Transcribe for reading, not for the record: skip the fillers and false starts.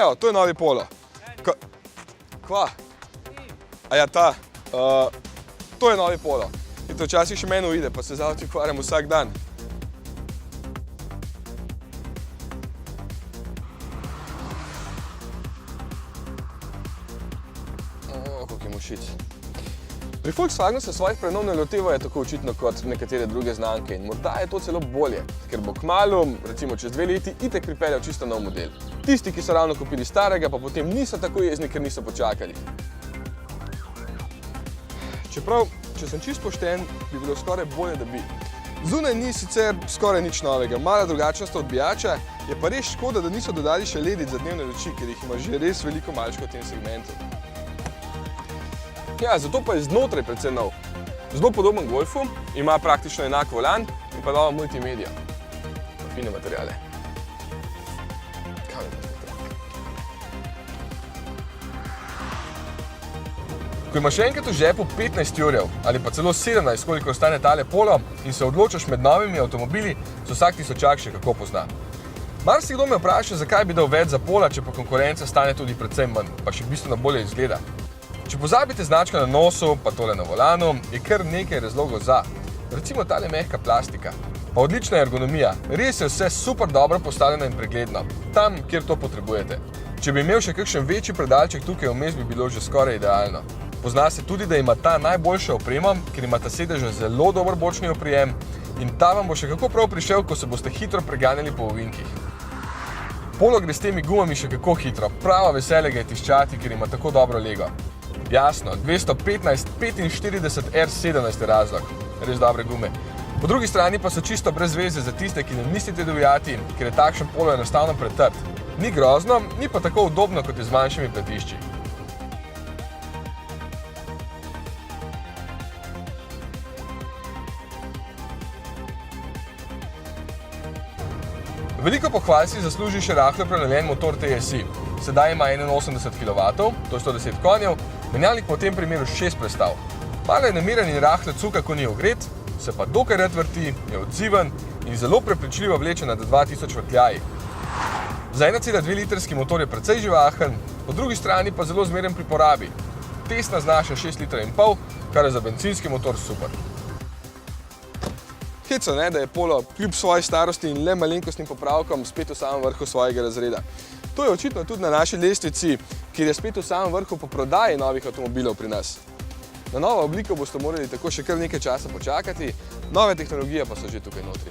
Evo, to je novi Polo. Kva? A ja, ta. To je novi Polo. In to včasih še meni uide, pa se z avti ukvarjam vsak dan. Koliko je mušic. Pri Volkswagenu se svojih prenov ne lotevajo tako očitno kot nekatere druge znamke in morda je to celo bolje, ker bo kmalu, recimo čez 2 leti, itek pripeljal čisto nov model. Tisti, ki so ravno kupili starega, pa potem niso tako jezni, ker niso počakali. Čeprav, če sem čisto pošten, bi bilo skoraj bolje, da bi. Zunaj ni sicer skoraj nič novega, mala drugačnost odbijača, je pa res škoda, da niso dodali še ledic za dnevne luči, ker jih ima že res veliko malčkov v tem segmentu. Ja, zato pa je znotraj predvsem nov. Zelo podoben Golfu, ima praktično enak volan in pa nova multimedija. Pa fine materiale. Ko imaš enkrat v žepu 15 jurjev ali pa celo 17, koliko stane tale Polo in se odločaš med novimi avtomobili, se vsak tisočak še kako pozna. Marsikdo me vpraša, zakaj bi dal več za Pola, če pa konkurenca stane tudi predvsem manj, pa še bistveno bolje izgleda. Če pozabite značko na nosu, pa tole na volanu, je kar nekaj razlogov za. Recimo tale mehka plastika. Pa odlična ergonomija. Res je vse super dobro postavljeno in pregledno. Tam, kjer to potrebujete. Če bi imel še kakšen večji predalček tukaj vmes, bi bilo že skoraj idealno. Pozna se tudi, da ima ta najboljšo opremo, ker ima ta sedež zelo dober bočni oprijem in ta vam bo še kako prav prišel, ko se boste hitro preganjali po ovinkih. Polo gre s temi gumami še kako hitro. Pravo veselje ga je tiščati, ker ima tako dobro lego. Jasno, 215/45 R17 je razlog. Res dobre gume. Po drugi strani pa so čisto brez veze za tiste, ki ne mislite divjati, ker je takšen Polo enostavno pretrd. Ni grozno, ni pa tako udobno, kot je z manjšimi platišči. Veliko pohval si zasluži še rahlo prelevljen motor TSI. Sedaj ima 81 kW, to je 110 konjev, menjalnik pa v tem primeru 6 prestav. Malo je namiren in rahlo cuka, ko ni ogret, se pa dokaj rad vrti, je odziven in zelo prepričljivo vleče nad 2000 vrtljaji. Za 1,2 litrski motor je precej živahen, po drugi strani pa zelo zmeren pri porabi. Testna znaša 6,5 litrov, kar je za bencinski motor super. Heco, da je Polo kljub svoji starosti in le malenkostnim popravkom spet v samem vrhu svojega razreda. To je očitno tudi na naši lestvici, kjer je spet v samem vrhu po prodaji novih avtomobilov pri nas. Na novo obliko boste morali tako še kar nekaj časa počakati, nove tehnologije pa so že tukaj notri.